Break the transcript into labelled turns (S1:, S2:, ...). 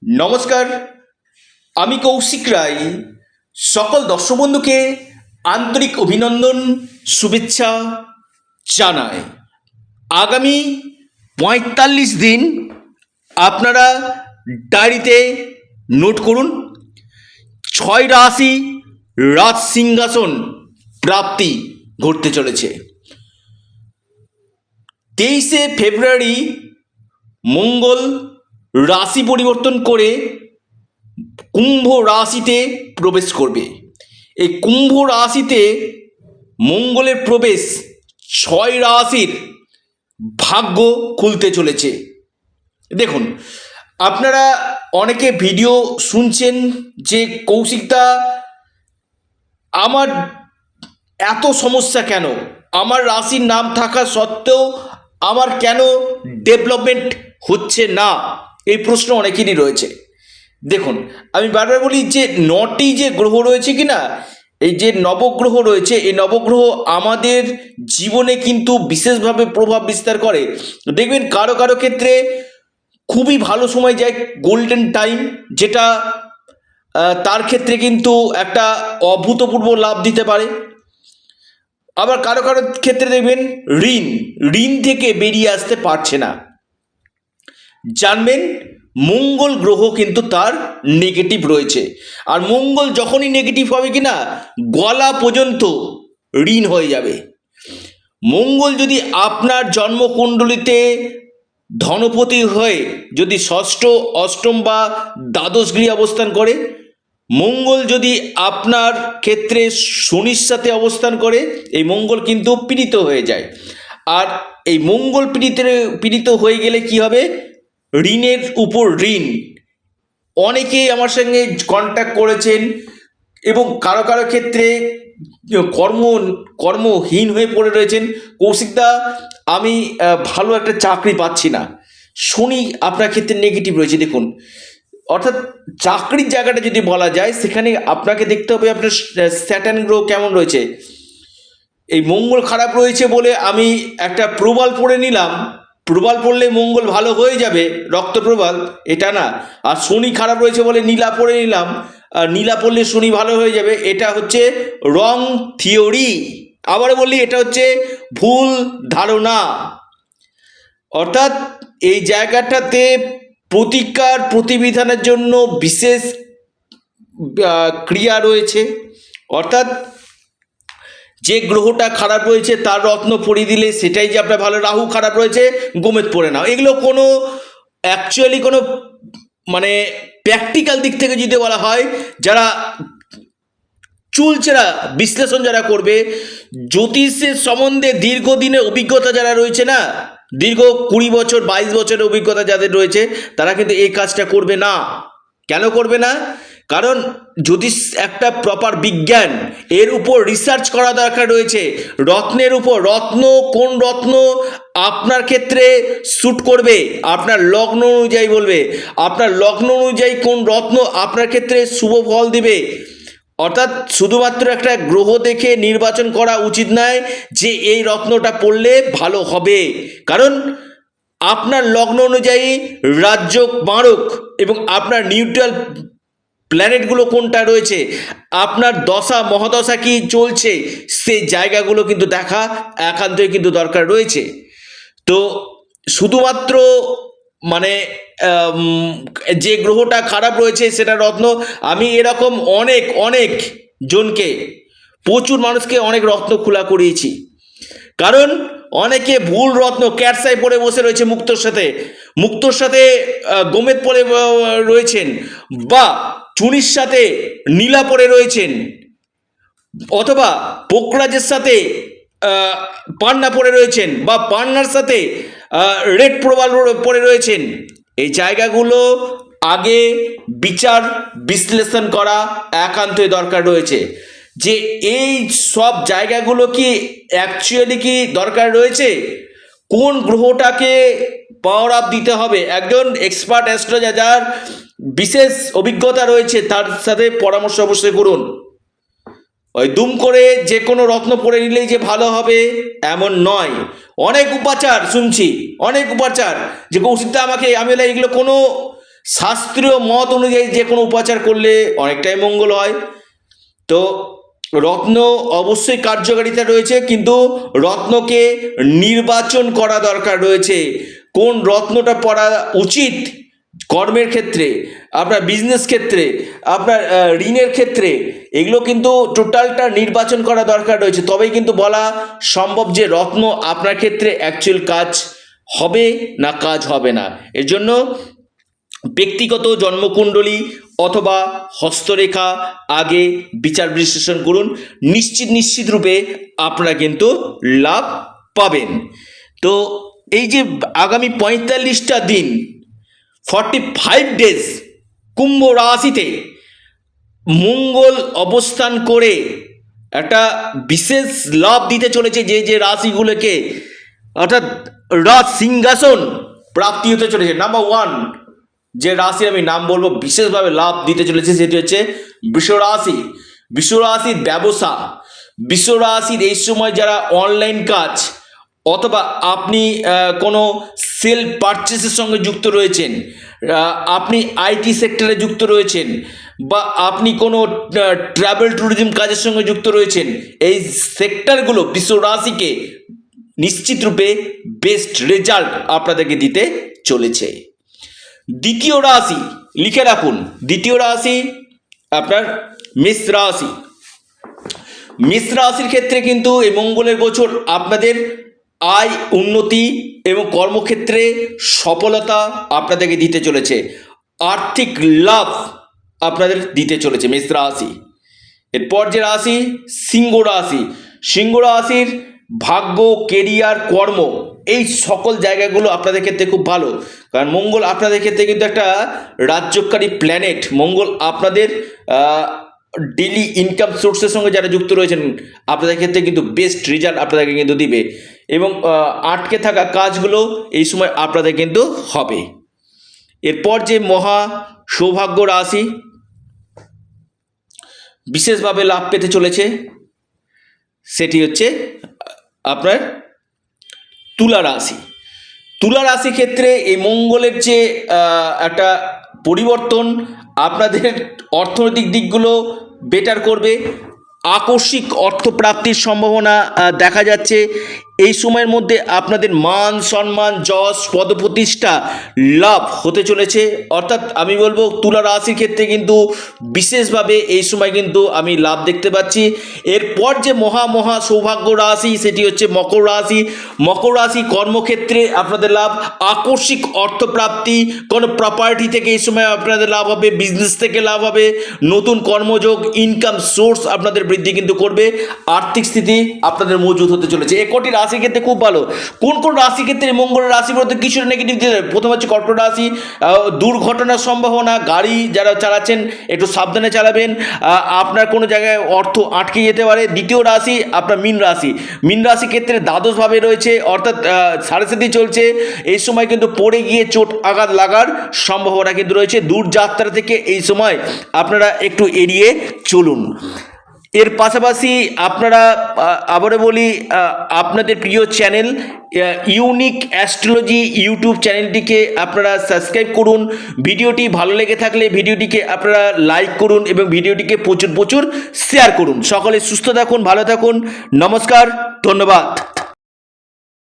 S1: নমস্কার, আমি কৌশিক রায়। সকল দর্শক বন্ধুকে আন্তরিক অভিনন্দন, শুভেচ্ছা জানাই। আগামী ৪৫ দিন আপনারা ডায়েরিতে নোট করুন। ৬ রাশি রাজ সিংহাসন প্রাপ্তি ঘটতে চলেছে। ২৩শে ফেব্রুয়ারি মঙ্গল রাশি পরিবর্তন করে কুম্ভ রাশিতে প্রবেশ করবে। এই কুম্ভ রাশিতে মঙ্গলের প্রবেশ ৬ রাশির ভাগ্য খুলতে চলেছে। দেখুন, আপনারা অনেকে ভিডিও শুনছেন যে কৌশিকদা আমার এত সমস্যা কেন, আমার রাশির নাম থাকা সত্ত্বেও আমার কেন ডেভেলপমেন্ট হচ্ছে না, এই প্রশ্ন অনেকেরই রয়েছে। দেখুন, আমি বারবার বলি যে ৯টি যে গ্রহ রয়েছে কি না, এই যে নবগ্রহ রয়েছে, এই নবগ্রহ আমাদের জীবনে কিন্তু বিশেষভাবে প্রভাব বিস্তার করে। দেখবেন কারো কারো ক্ষেত্রে খুবই ভালো সময় যায়, গোল্ডেন টাইম, যেটা তার ক্ষেত্রে কিন্তু একটা অভূতপূর্ব লাভ দিতে পারে। আবার কারো কারো ক্ষেত্রে দেখবেন ঋণ থেকে বেরিয়ে আসতে পারছে না। জানবেন মঙ্গল গ্রহ কিন্তু তার নেগেটিভ রয়েছে, আর মঙ্গল যখনই নেগেটিভ হবে কি না, গলা পর্যন্ত ঋণ হয়ে যাবে। মঙ্গল যদি আপনার জন্মকুণ্ডলিতে ধনপতি হয়ে যদি ষষ্ঠ, অষ্টম বা দ্বাদশ গৃহে অবস্থান করে, মঙ্গল যদি আপনার ক্ষেত্রে শনির সাথে অবস্থান করে, এই মঙ্গল কিন্তু পীড়িত হয়ে যায়। আর এই মঙ্গল পীড়িত হয়ে গেলে কি হবে, ঋণের উপর ঋণ। অনেকেই আমার সঙ্গে কন্ট্যাক্ট করেছেন এবং কারো কারো ক্ষেত্রে কর্মহীন হয়ে পড়ে রয়েছেন। কৌশিকদা, আমি ভালো একটা চাকরি পাচ্ছি না, শনি আপনার ক্ষেত্রে নেগেটিভ রয়েছে। দেখুন, অর্থাৎ চাকরির জায়গাটা যদি বলা যায়, সেখানে আপনাকে দেখতে হবে আপনার স্যাটার্ন গ্রহ কেমন রয়েছে। এই মঙ্গল খারাপ রয়েছে বলে আমি একটা প্রবাল পড়ে নিলাম, প্রবাল পড়লে মঙ্গল ভালো হয়ে যাবে, রক্ত প্রবাল, এটা না। আর শনি খারাপ রয়েছে বলে নীলা পড়ে নিলাম, আর নীলা পড়লে শনি ভালো হয়ে যাবে, এটা হচ্ছে রং থিওরি। আবার বলি, এটা হচ্ছে ভুল ধারণা। অর্থাৎ এই জায়গাটাতে প্রতিকার প্রতিবিধানের জন্য বিশেষ ক্রিয়া রয়েছে। অর্থাৎ যে গ্রহটা খারাপ রয়েছে তার রত্ন পরিয়ে দিলে সেটাই যে আপনার ভালো। রাহু খারাপ রয়েছে, গোমেদ পড়ে নাও। এগুলো কোনো অ্যাকচুয়ালি কোনো মানে প্র্যাকটিক্যাল দিক থেকে যদি বলা হয়, যারা চুলচেরা বিশ্লেষণ যারা করবে, জ্যোতিষের সম্বন্ধে দীর্ঘদিনের অভিজ্ঞতা যারা রয়েছে না, দীর্ঘ ২০ বছর ২২ বছরের অভিজ্ঞতা যাদের রয়েছে, তারা কিন্তু এই কাজটা করবে না। কেন করবে না? কারণ জ্যোতিষ একটা প্রপার বিজ্ঞান, এর উপর রিসার্চ করা দরকার রয়েছে। রত্নের উপর, কোন রত্ন আপনার ক্ষেত্রে শ্যুট করবে, আপনার লগ্ন অনুযায়ী বলবে, আপনার লগ্ন অনুযায়ী কোন রত্ন আপনার ক্ষেত্রে শুভ ফল দিবে। অর্থাৎ শুধুমাত্র একটা গ্রহ দেখে নির্বাচন করা উচিত নয় যে এই রত্নটা পড়লে ভালো হবে। কারণ আপনার লগ্ন অনুযায়ী রাজযোগ, মারক এবং আপনার নিউট্রাল প্ল্যানেটগুলো কোনটা রয়েছে, আপনার দশা মহাদশা কি চলছে, সেই জায়গাগুলো কিন্তু দেখা একান্তই কিন্তু দরকার রয়েছে। তো শুধুমাত্র মানে যে গ্রহটা খারাপ রয়েছে সেটা রত্ন, আমি এরকম অনেক জনকে, প্রচুর মানুষকে অনেক রত্ন খোলা করিয়েছি। কারণ অনেকে ভুল রত্ন ক্যাটসাই পরে বসে রয়েছে, মুক্তোর সাথে গোমেদ পরে রয়েছেন, বা চুনির সাথে নীলা পরে রয়েছেন, অথবা পোকরাজের সাথে পান্না পরে রয়েছেন, বা পান্নার সাথে রেড প্রবাল পরে রয়েছেন। এই জায়গাগুলো আগে বিচার বিশ্লেষণ করা একান্তই দরকার রয়েছে, যে এই সব জায়গাগুলো কি অ্যাকচুয়ালি কি দরকার রয়েছে, কোন গ্রহটাকে পাওয়ার আপ দিতে হবে। একজন এক্সপার্ট অ্যাস্ট্রোলজার যার বিশেষ অভিজ্ঞতা রয়েছে তার সাথে পরামর্শ অবশ্যই করুন। ওই দুম করে যে কোনো রত্ন পরে নিলেই যে ভালো হবে এমন নয়। অনেক উপাচার শুনছি, যে কৌশিকদা আমাকে, আমি বলে এগুলো কোনো শাস্ত্রীয় মত অনুযায়ী যে কোনো উপাচার করলে অনেকটাই মঙ্গল হয়। তো রত্ন অবশ্যই কার্যকারিতা রয়েছে, কিন্তু রত্নকে নির্বাচন করা দরকার রয়েছে। কোন রত্নটা পরা উচিত কর্মের ক্ষেত্রে, আপনার বিজনেস ক্ষেত্রে, আপনার ঋণের ক্ষেত্রে, এগুলো কিন্তু টোটালটা নির্বাচন করা দরকার রয়েছে। তবেই কিন্তু বলা সম্ভব যে রত্ন আপনার ক্ষেত্রে অ্যাকচুয়াল কাজ হবে না কাজ হবে না। এর জন্য ব্যক্তিগত জন্মকুণ্ডলী অথবা হস্তরেখা আগে বিচার বিশ্লেষণ করুন, নিশ্চিত রূপে আপনারা কিন্তু লাভ পাবেন। তো এই যে আগামী 45টা দিন 45 ডেজ কুম্ভ রাশিতে মঙ্গল অবস্থান করে একটা বিশেষ লাভ দিতে চলেছে যে যে রাশিগুলোকে, অর্থাৎ রাজ সিংহাসন প্রাপ্তি হতে চলেছে। নাম্বার 1 যে রাশির আমি নাম বলবো বিশেষভাবে লাভ দিতে চলেছে সেটি হচ্ছে বৃষরাশি। বৃষরাশির ব্যবসা, বৃষরাশির এই সময় যারা অনলাইন কাজ অথবা আপনি কোনো সেল পারচেসের সঙ্গে যুক্ত রয়েছেন, আপনি আইটি সেক্টরে যুক্ত রয়েছেন, বা আপনি কোনো ট্রাভেল ট্যুরিজম কাজের সঙ্গে যুক্ত রয়েছেন, এই সেক্টরগুলো বৃষরাশিকে নিশ্চিত রূপে বেস্ট রেজাল্ট আপনাদেরকে দিতে চলেছে। দ্বিতীয় রাশি লিখে রাখুন, দ্বিতীয় রাশি আপনার মেষ রাশি। মেষ রাশির ক্ষেত্রে কিন্তু এই মঙ্গলের গোচর আপনাদের আয় উন্নতি এবং কর্মক্ষেত্রে সফলতা আপনাদেরকে দিতে চলেছে, আর্থিক লাভ আপনাদের দিতে চলেছে মেষ রাশি। এরপর যে রাশি সিংহ রাশি। সিংহ রাশির ভাগ্য, কেরিয়ার, কর্ম এই সকল জায়গাগুলো আপনাদের ক্ষেত্রে খুব ভালো, কারণ মঙ্গল আপনাদের ক্ষেত্রে কিন্তু একটা রাজ্যকারী প্ল্যানেট। মঙ্গল আপনাদের ডেলি ইনকাম সোর্সের সঙ্গে যারা যুক্ত রয়েছেন আপনাদের ক্ষেত্রে কিন্তু বেস্ট রেজাল্ট আপনাদেরকে কিন্তু দিবে, এবং আটকে থাকা কাজগুলো এই সময় আপনাদের কিন্তু হবে। এরপর যে মহা সৌভাগ্য রাশি বিশেষভাবে লাভ পেতে চলেছে সেটি হচ্ছে আপনার তুলা রাশি। তুলা রাশি ক্ষেত্রে এই মঙ্গলের যে একটা পরিবর্তন আপনাদের অর্থনৈতিক দিকগুলো বেটার করবে, আকস্মিক অর্থপ্রাপ্তির সম্ভাবনা দেখা যাচ্ছে। এই সময়ের মধ্যে আপনাদের মান সম্মান, যশ, পদপ্রতিষ্ঠা লাভ হতে চলেছে। অর্থাৎ আমি বলবো তুলা রাশির ক্ষেত্রে কিন্তু বিশেষভাবে এই সময় কিন্তু আমি লাভ দেখতে পাচ্ছি। এরপর যে মহা সৌভাগ্য রাশি সেটি হচ্ছে মকর রাশি। মকর রাশি কর্মক্ষেত্রে আপনাদের লাভ, আকস্মিক অর্থপ্রাপ্তি, কোনো প্রপার্টি থেকে এই সময় আপনাদের লাভ হবে, বিজনেস থেকে লাভ হবে, নতুন কর্মযোগ, ইনকাম সোর্স আপনাদের বৃদ্ধি কিন্তু করবে, আর্থিক স্থিতি আপনাদের মজবুত হতে চলেছে। এ কটি রাশির ক্ষেত্রে খুব ভালো। কোন কোন রাশির ক্ষেত্রে মঙ্গলের রাশি বলতে কিছু নেগেটিভ দিতে হবে? প্রথম হচ্ছে কর্কট রাশি, দুর্ঘটনার সম্ভাবনা, গাড়ি যারা চালাচ্ছেন একটু সাবধানে চালাবেন, আপনার কোনো জায়গায় অর্থ আটকে যেতে পারে। দ্বিতীয় রাশি আপনার মীন রাশি। মীন রাশি ক্ষেত্রে দ্বাদশভাবে রয়েছে, অর্থাৎ সাড়ে সাথী চলছে, এই সময় কিন্তু পড়ে গিয়ে চোট আঘাত লাগার সম্ভাবনা কিন্তু রয়েছে। দূরযাত্রা থেকে এই সময় আপনারা একটু এড়িয়ে চলুন। এর পাশাপাশি আপনারা আবারও বলি, আপনাদের প্রিয় চ্যানেল ইউনিক অ্যাস্ট্রোলজি ইউটিউব চ্যানেলটিকে আপনারা সাবস্ক্রাইব করুন। ভিডিওটি ভালো লেগে থাকলে ভিডিওটিকে আপনারা লাইক করুন এবং ভিডিওটিকে প্রচুর শেয়ার করুন। সকলে সুস্থ থাকুন, ভালো থাকুন, নমস্কার, ধন্যবাদ।